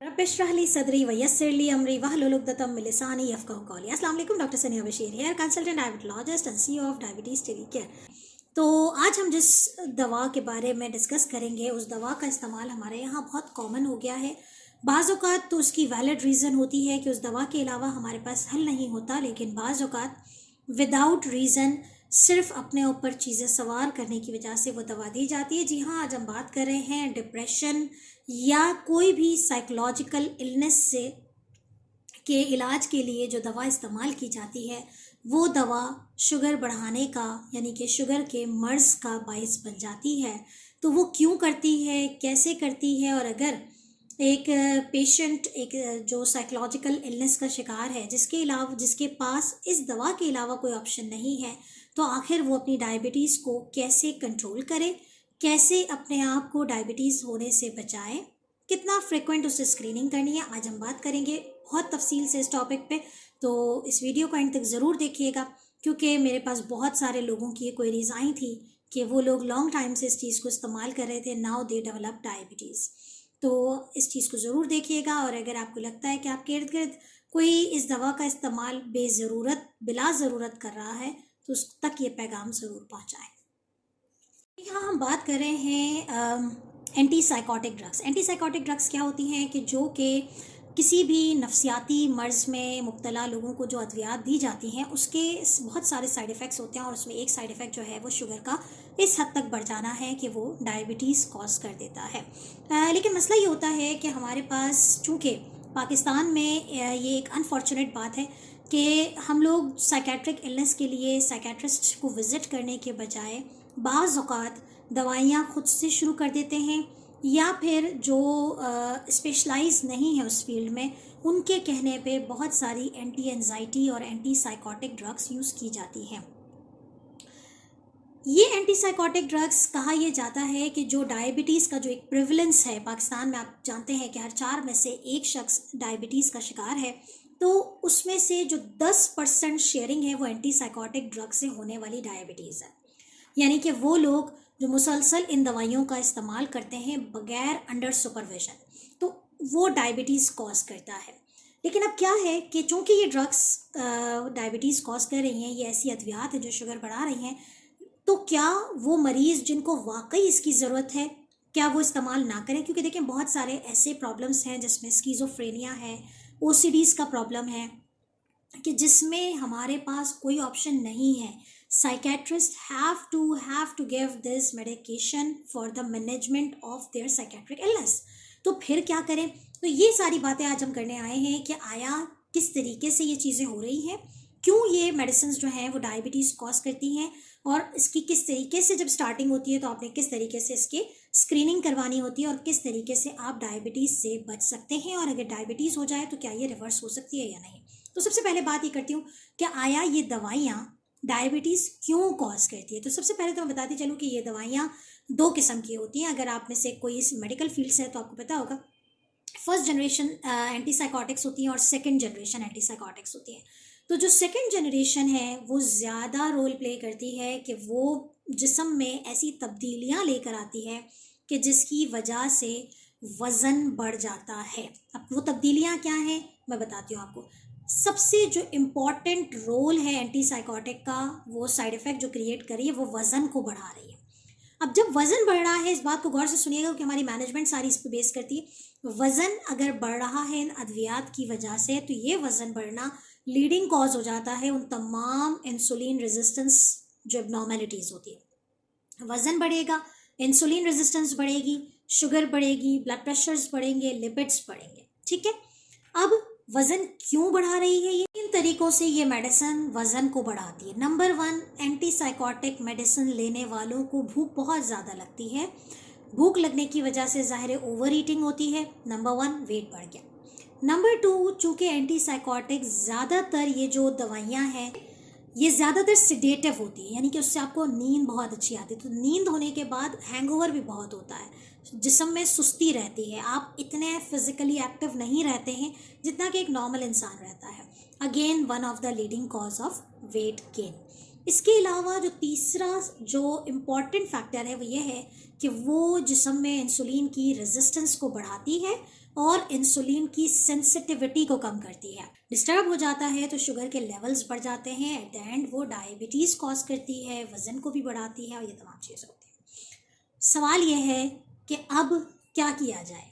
रब इश्रह ली सदरी वयस्सिर ली अमरी वहलुल उक़दतम मिन लिसानी यफ़क़हू क़ौली। अस्सलाम वालेकुम, doctor Sania Bashir here consultant, diabetologist and CEO of diabetes tele care. तो आज हम जिस दवा के बारे में डिस्कस करेंगे उस दवा का इस्तेमाल हमारे यहाँ बहुत कॉमन हो गया है। बाज़ औक़ात तो उसकी वैलिड रीज़न होती है कि उस दवा के अलावा हमारे पास हल नहीं होता, लेकिन बाज़ औक़ात विदाउट रीज़न सिर्फ अपने ऊपर चीज़ें सवार करने की वजह से वो दवा दी जाती है। जी हाँ, आज हम बात कर रहे हैं डिप्रेशन या कोई भी साइकोलॉजिकल इलनेस से के इलाज के लिए जो दवा इस्तेमाल की जाती है वो दवा शुगर बढ़ाने का यानी कि शुगर के मर्ज़ का बाइस बन जाती है। तो वो क्यों करती है, कैसे करती है, और अगर एक पेशेंट एक जो साइकोलॉजिकल इलनेस का शिकार है जिसके पास इस दवा के अलावा कोई ऑप्शन नहीं है, तो आखिर वो अपनी डायबिटीज़ को कैसे कंट्रोल करे, कैसे अपने आप को डायबिटीज़ होने से बचाए, कितना फ्रिक्वेंट उससे स्क्रीनिंग करनी है, आज हम बात करेंगे बहुत तफसील से इस टॉपिक पे। तो इस वीडियो को एंड तक ज़रूर देखिएगा, क्योंकि मेरे पास बहुत सारे लोगों की क्वेरीज आई थी कि वो लोग लॉन्ग टाइम से इस चीज़ को इस्तेमाल कर रहे थे, नाउ दे डेवलप डायबिटीज़। तो इस चीज़ को ज़रूर देखिएगा, और अगर आपको लगता है कि आपके इर्द गिर्द कोई इस दवा का इस्तेमाल बिला ज़रूरत कर रहा है, तो उस तक ये पैगाम ज़रूर पहुँचाएँ। यहाँ हम बात कर रहे हैं anti psychotic drugs. Anti psychotic drugs क्या होती हैं कि जो कि किसी भी नफसियाती मर्ज़ में मुब्तला लोगों को जो अद्वियात दी जाती हैं उसके बहुत सारे साइड इफ़ेक्ट्स होते हैं, और उसमें एक साइड इफ़ेक्ट जो है वो शुगर का इस हद तक बढ़ जाना है कि वो डायबिटीज़ कॉज कर देता है। लेकिन मसला ये होता है कि हमारे पास चूँकि पाकिस्तान में ये एक अनफॉर्चुनेट बात है कि हम लोग साइकेट्रिक इलनेस के लिए साइकेट्रिस्ट को विज़िट करने के बजाय बाज़ औक़ात दवाइयाँ खुद से शुरू कर देते हैं, या फिर जो स्पेशलाइज नहीं है उस फील्ड में उनके कहने पे बहुत सारी एंटी एंजाइटी और एंटी साइकोटिक ड्रग्स यूज़ की जाती हैं। ये एंटी साइकोटिक ड्रग्स कहा यह जाता है कि जो डायबिटीज़ का जो एक प्रिवलेंस है पाकिस्तान में, आप जानते हैं कि हर 4 में से एक शख्स डायबिटीज़ का शिकार है, तो उसमें से जो 10% शेयरिंग है वो एंटी साइकोटिक ड्रग से होने वाली डायबिटीज़ है। यानी कि वो लोग जो मुसलसल इन दवाइयों का इस्तेमाल करते हैं बगैर अंडर सुपरविजन, तो वो डायबिटीज़ कॉज करता है। लेकिन अब क्या है कि चूँकि ये ड्रग्स डायबिटीज़ कॉज कर रही हैं, ये ऐसी अद्वियात हैं जो शुगर बढ़ा रही हैं, तो क्या वो मरीज़ जिनको वाकई इसकी ज़रूरत है क्या वो इस्तेमाल ना करें? क्योंकि देखें बहुत सारे ऐसे प्रॉब्लम्स हैं जिसमें स्किज़ोफ्रेनिया है, ओसीडीज़ का प्रॉब्लम है, कि जिसमें हमारे पास कोई ऑप्शन नहीं है। Psychiatrist have to give this medication for the management of their psychiatric illness. तो फिर क्या करें? तो ये सारी बातें आज हम करने आए हैं कि आया किस तरीके से ये चीज़ें हो रही हैं, क्यों ये मेडिसिन जो हैं वो डायबिटीज़ कॉज करती हैं, और इसकी किस तरीके से जब स्टार्टिंग होती है तो आपने किस तरीके से इसकी स्क्रीनिंग करवानी होती है, और किस तरीके से आप डायबिटीज़ से बच सकते हैं, और अगर डायबिटीज़ हो जाए तो क्या ये रिवर्स हो सकती है या नहीं। तो सबसे पहले बात ये करती हूँ कि आया ये दवाइयाँ डायबिटीज़ क्यों कॉज करती है। तो सबसे पहले तो मैं बताती चलूँ कि ये दवाइयाँ 2 किस्म की होती हैं। अगर आप में से कोई इस मेडिकल फील्ड से है तो आपको पता होगा, फर्स्ट जनरेशन एंटी साइकोटिक्स होती हैं और सेकंड जनरेशन एंटी साइकोटिक्स होती हैं। तो जो सेकंड जनरेशन है वो ज़्यादा रोल प्ले करती है कि वो जिस्म में ऐसी तब्दीलियाँ लेकर आती है कि जिसकी वजह से वज़न बढ़ जाता है। अब वो तब्दीलियाँ क्या हैं मैं बताती हूँ आपको। सबसे जो इम्पॉर्टेंट रोल है एंटी साइकोटिक का, वो साइड इफ़ेक्ट जो क्रिएट कर रही है वो वज़न को बढ़ा रही है। अब जब वज़न बढ़ रहा है, इस बात को गौर से सुनिएगा कि हमारी मैनेजमेंट सारी इस पर बेस करती है। वज़न अगर बढ़ रहा है इन अद्वियात की वजह से, तो ये वज़न बढ़ना लीडिंग कॉज हो जाता है उन तमाम इंसुलिन रेजिस्टेंस जो एबनॉर्मेलिटीज़ होती है। वज़न बढ़ेगा, इंसुलिन रेजिस्टेंस बढ़ेगी, शुगर बढ़ेगी, ब्लड प्रेशर्स बढ़ेंगे, लिपिड्स बढ़ेंगे। ठीक है, अब वज़न क्यों बढ़ा रही है? ये इन तरीकों से ये मेडिसिन वज़न को बढ़ाती है। नंबर 1, एंटी साइकोटिक मेडिसिन लेने वालों को भूख बहुत ज़्यादा लगती है। भूख लगने की वजह से ज़ाहिर है ओवर ईटिंग होती है। नंबर 1, वेट बढ़ गया। नंबर 2, चूँकि एंटी साइकोटिक ज़्यादातर ये जो दवाइयाँ हैं ये ज़्यादातर सिडेटिव होती है, यानी कि उससे आपको नींद बहुत अच्छी आती है। तो नींद होने के बाद हैंगओवर भी बहुत होता है, जिस्म में सुस्ती रहती है, आप इतने फिजिकली एक्टिव नहीं रहते हैं जितना कि एक नॉर्मल इंसान रहता है। Again one of the leading cause of weight gain. इसके अलावा जो तीसरा जो इम्पॉर्टेंट फैक्टर है वो ये है कि वो जिस्म में इंसुलिन की रेजिस्टेंस को बढ़ाती है, और इंसुलिन की सेंसिटिविटी को कम करती है। डिस्टर्ब हो जाता है तो शुगर के लेवल्स बढ़ जाते हैं, एट द एंड वो डायबिटीज़ कॉज करती है, वज़न को भी बढ़ाती है और ये तमाम चीज़ें होती हैं। सवाल ये है कि अब क्या किया जाए।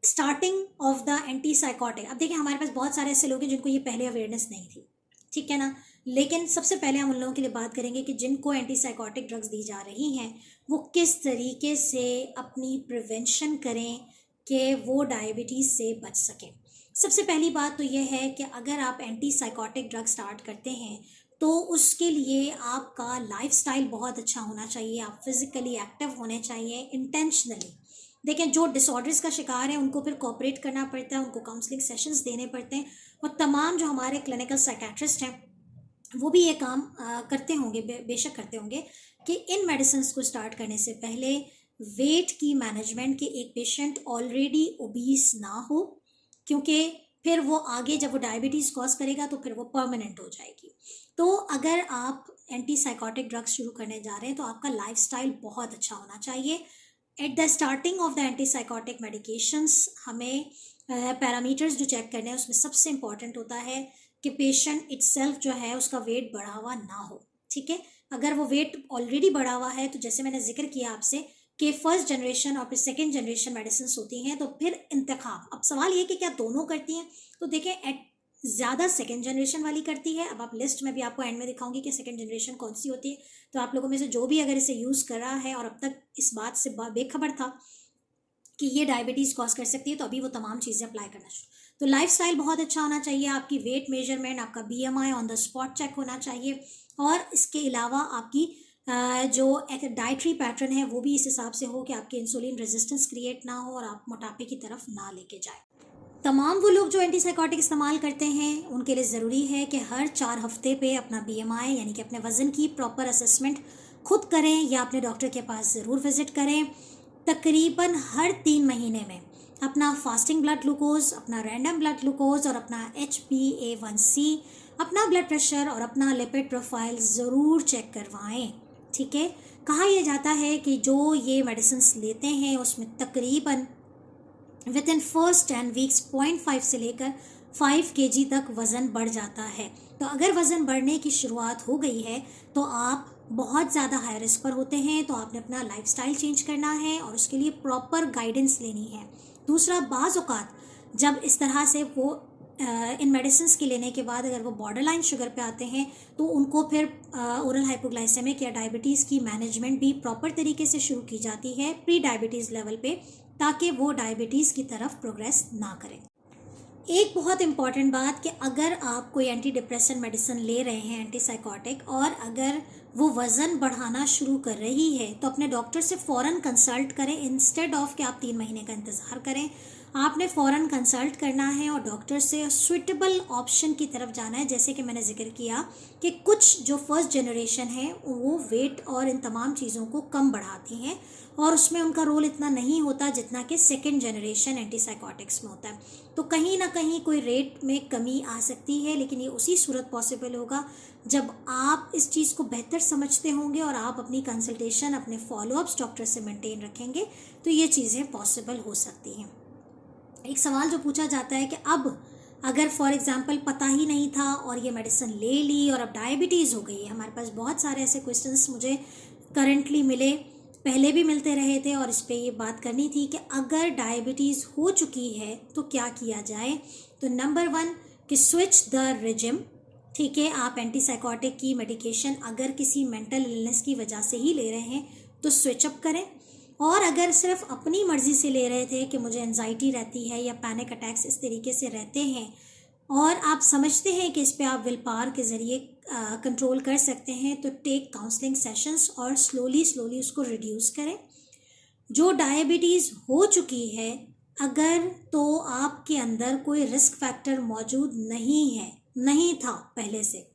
स्टार्टिंग ऑफ द एंटीसाइकोटिक, अब देखिए हमारे पास बहुत सारे ऐसे लोग हैं जिनको ये पहले अवेयरनेस नहीं थी, ठीक है ना, लेकिन सबसे पहले हम उन लोगों के लिए बात करेंगे कि जिनको एंटीसाइकोटिक ड्रग्स दी जा रही हैं वो किस तरीके से अपनी प्रिवेंशन करें कि वो डायबिटीज़ से बच सकें। सबसे पहली बात तो ये है कि अगर आप एंटीसाइकोटिक ड्रग स्टार्ट करते हैं तो उसके लिए आपका लाइफस्टाइल बहुत अच्छा होना चाहिए, आप फिज़िकली एक्टिव होने चाहिए इंटेंशनली। देखें, जो डिसऑर्डर्स का शिकार है उनको फिर कोऑपरेट करना पड़ता है, उनको काउंसलिंग सेशंस देने पड़ते हैं, और तमाम जो हमारे क्लिनिकल साइकेट्रिस्ट हैं वो भी ये काम करते होंगे, बेशक करते होंगे कि इन मेडिसिन को स्टार्ट करने से पहले वेट की मैनेजमेंट, कि एक पेशेंट ऑलरेडी ओबीस ना हो, क्योंकि फिर वो आगे जब वो डायबिटीज़ कॉज करेगा तो फिर वो परमानेंट हो जाएगी। तो अगर आप एंटीसाइकोटिक ड्रग्स शुरू करने जा रहे हैं तो आपका लाइफस्टाइल बहुत अच्छा होना चाहिए। At the starting of the antipsychotic medications हमें पैरामीटर्स जो चेक करने हैं उसमें सबसे इंपॉर्टेंट होता है कि पेशेंट इटसेल्फ जो है उसका वेट बढ़ा हुआ ना हो, ठीक है। अगर वो वेट ऑलरेडी बढ़ा हुआ है तो जैसे मैंने जिक्र किया आपसे कि फर्स्ट जनरेशन और फिर सेकेंड जनरेशन मेडिसिन होती हैं, तो फिर इंतखाब, अब सवाल ये कि क्या दोनों करती हैं, तो देखें एट ज़्यादा सेकेंड जनरेशन वाली करती है। अब आप लिस्ट में भी आपको एंड में दिखाऊंगी कि सेकेंड जनरेशन कौन सी होती है, तो आप लोगों में से जो भी अगर इसे यूज़ कर रहा है और अब तक इस बात से बेखबर था कि ये डायबिटीज़ कॉज कर सकती है, तो अभी वो तमाम चीज़ें अप्लाई करना शुरू। तो लाइफस्टाइल बहुत अच्छा होना चाहिए, आपकी वेट मेजरमेंट, आपका BMI on the spot check होना चाहिए, और इसके अलावा आपकी जो एक डाइटरी पैटर्न है वो भी इस हिसाब से हो कि आपके इंसुलिन रेजिस्टेंस क्रिएट ना हो और आप मोटापे की तरफ ना लेके जाए। तमाम वो लोग जो एंटीसाइकोटिक इस्तेमाल करते हैं उनके लिए ज़रूरी है कि हर 4 हफ्ते पे अपना BMI यानी कि अपने वज़न की प्रॉपर असेसमेंट खुद करें या अपने डॉक्टर के पास ज़रूर विज़िट करें। तकरीबन हर 3 महीने में अपना फास्टिंग ब्लड ग्लूकोज, अपना रैंडम ब्लड ग्लूकोज और अपना HbA1c, अपना ब्लड प्रेशर और अपना लिपिड प्रोफाइल ज़रूर चेक करवाएं, ठीक है। कहा यह जाता है कि जो ये मेडिसिन लेते हैं उसमें तकरीबन विद इन फर्स्ट 10 वीक्स 0.5 से लेकर 5 kg तक वज़न बढ़ जाता है। तो अगर वज़न बढ़ने की शुरुआत हो गई है तो आप बहुत ज़्यादा हाई रिस्क पर होते हैं, तो आपने अपना लाइफस्टाइल चेंज करना है और उसके लिए प्रॉपर गाइडेंस लेनी है। दूसरा, बाज़ औक़ात जब इस तरह से वो इन मेडिसिन के लेने के बाद अगर वो बॉर्डर लाइन शुगर पे आते हैं तो उनको फिर ओरल हाइपोग्लाइसेमिक या डायबिटीज़ की मैनेजमेंट भी प्रॉपर तरीके से शुरू की जाती है प्री डायबिटीज़ लेवल पे, ताकि वो डायबिटीज़ की तरफ प्रोग्रेस ना करें। एक बहुत इंपॉर्टेंट बात कि अगर आप कोई एंटी डिप्रेशन मेडिसिन ले रहे हैं एंटीसाइकोटिक, और अगर वो वज़न बढ़ाना शुरू कर रही है तो अपने डॉक्टर से फ़ौरन कंसल्ट करें, इंस्टेड ऑफ कि आप 3 महीने का इंतज़ार करें। आपने फ़ौरन कंसल्ट करना है और डॉक्टर से सुइटेबल ऑप्शन की तरफ जाना है। जैसे कि मैंने जिक्र किया कि कुछ जो फर्स्ट जनरेशन है वो वेट और इन तमाम चीज़ों को कम बढ़ाती हैं और उसमें उनका रोल इतना नहीं होता जितना कि सेकेंड जनरेशन एंटीसाइकोटिक्स में होता है। तो कहीं ना कहीं कोई रेट में कमी आ सकती है, लेकिन ये उसी सूरत पॉसिबल होगा जब आप इस चीज़ को बेहतर समझते होंगे और आप अपनी कंसल्टेशन, अपने फॉलोअप्स डॉक्टर से मेंटेन रखेंगे, तो ये चीज़ें पॉसिबल हो सकती हैं। एक सवाल जो पूछा जाता है कि अब अगर फॉर एग्जांपल पता ही नहीं था और ये मेडिसिन ले ली और अब डायबिटीज़ हो गई है, हमारे पास बहुत सारे ऐसे क्वेश्चंस मुझे करंटली मिले, पहले भी मिलते रहे थे, और इस पे ये बात करनी थी कि अगर डायबिटीज़ हो चुकी है तो क्या किया जाए। तो नंबर 1 कि स्विच द रिजिम, ठीक है। आप एंटीसाइकोटिक की मेडिकेशन अगर किसी मेंटल इलनेस की वजह से ही ले रहे हैं तो स्विच अप करें, और अगर सिर्फ अपनी मर्ज़ी से ले रहे थे कि मुझे एंजाइटी रहती है या पैनिक अटैक्स इस तरीके से रहते हैं और आप समझते हैं कि इस पे आप विल पावर के ज़रिए कंट्रोल कर सकते हैं, तो टेक काउंसलिंग सेशंस और स्लोली उसको रिड्यूस करें। जो डायबिटीज़ हो चुकी है अगर, तो आपके अंदर कोई रिस्क फैक्टर मौजूद नहीं था पहले से,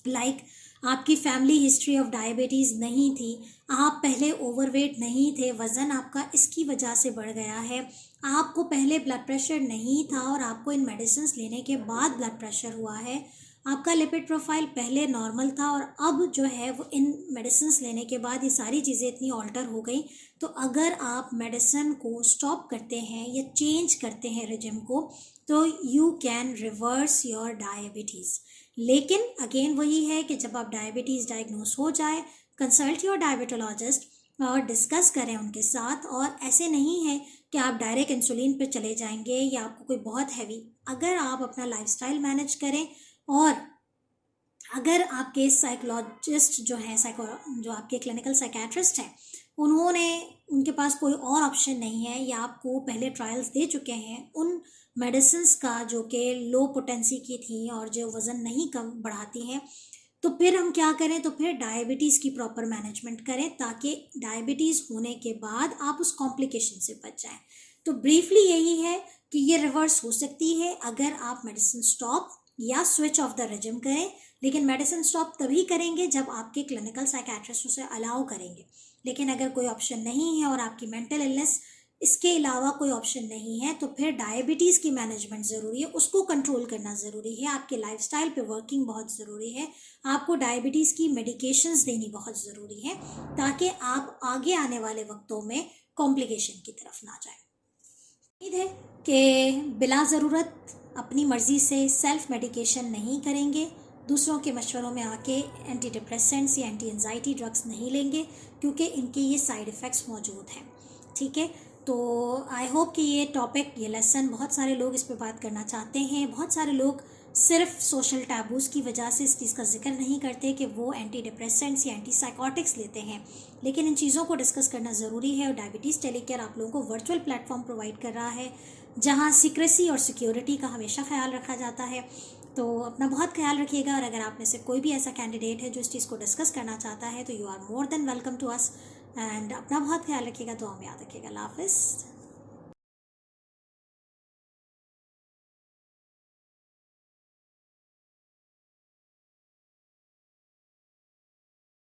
लाइक आपकी फैमिली हिस्ट्री ऑफ डायबिटीज़ नहीं थी, आप पहले ओवरवेट नहीं थे, वज़न आपका इसकी वजह से बढ़ गया है, आपको पहले ब्लड प्रेशर नहीं था और आपको इन मेडिसिन लेने के बाद ब्लड प्रेशर हुआ है, आपका लिपिड प्रोफाइल पहले नॉर्मल था और अब जो है वो इन मेडिसिन लेने के बाद ये सारी चीज़ें इतनी ऑल्टर हो गई। तो अगर आप मेडिसिन को स्टॉप करते हैं या चेंज करते हैं रिजिम को, तो you can reverse your diabetes. लेकिन अगेन वही है कि जब आप डायबिटीज़ डायग्नोस हो जाए, कंसल्ट योर डायबिटोलॉजिस्ट और डिस्कस करें उनके साथ। और ऐसे नहीं है कि आप डायरेक्ट इंसुलिन पे चले जाएंगे या आपको कोई बहुत हैवी, अगर आप अपना लाइफस्टाइल मैनेज करें और अगर आपके साइकोलॉजिस्ट जो हैं, जो आपके क्लिनिकल साइकेट्रिस्ट हैं, उनके पास कोई और ऑप्शन नहीं है या आपको पहले ट्रायल्स दे चुके हैं उन मेडिसिन्स का जो कि लो पोटेंसी की थी और जो वज़न नहीं कम बढ़ाती हैं, तो फिर हम क्या करें? तो फिर डायबिटीज़ की प्रॉपर मैनेजमेंट करें ताकि डायबिटीज़ होने के बाद आप उस कॉम्प्लिकेशन से बच जाएं। तो ब्रीफली यही है कि ये रिवर्स हो सकती है अगर आप मेडिसिन स्टॉप या स्विच ऑफ द रिजिम करें। लेकिन मेडिसिन स्टॉप तभी करेंगे जब आपके क्लिनिकल साइकेट्रिस्ट उसे अलाउ करेंगे। लेकिन अगर कोई ऑप्शन नहीं है और आपकी मेंटल इलनेस इसके अलावा कोई ऑप्शन नहीं है, तो फिर डायबिटीज़ की मैनेजमेंट ज़रूरी है, उसको कंट्रोल करना ज़रूरी है, आपके लाइफस्टाइल पे वर्किंग बहुत ज़रूरी है, आपको डायबिटीज़ की मेडिकेशंस देनी बहुत ज़रूरी है ताकि आप आगे आने वाले वक्तों में कॉम्प्लिकेशन की तरफ ना जाए। उम्मीद है कि बिला ज़रूरत अपनी मर्ज़ी से सेल्फ मेडिकेशन नहीं करेंगे, दूसरों के मशवरों में आके एंटी डिप्रेसेंट्स या एंटी एंजाइटी ड्रग्स नहीं लेंगे, क्योंकि इनके ये साइड इफ़ेक्ट्स मौजूद हैं। ठीक है, तो आई होप कि ये टॉपिक, ये लेसन, बहुत सारे लोग इस पर बात करना चाहते हैं। बहुत सारे लोग सिर्फ सोशल टैबूज़ की वजह से इस चीज़ का जिक्र नहीं करते कि वो एंटी डिप्रेसेंट्स या एंटी साइकोटिक्स लेते हैं, लेकिन इन चीज़ों को डिस्कस करना ज़रूरी है। और डायबिटीज़ टेलीकेयर आप लोगों को वर्चुअल प्लेटफॉर्म प्रोवाइड कर रहा है जहाँ सीक्रेसी और सिक्योरिटी का हमेशा ख्याल रखा जाता है। तो अपना बहुत ख्याल रखिएगा, और अगर आप में से कोई भी ऐसा कैंडिडेट है जो इस चीज़ को डिस्कस करना चाहता है तो you are more than welcome to us. And अपना बहुत ख्याल रखिएगा, तो हमें याद रखिएगा। अल्लाह हाफ़िज़।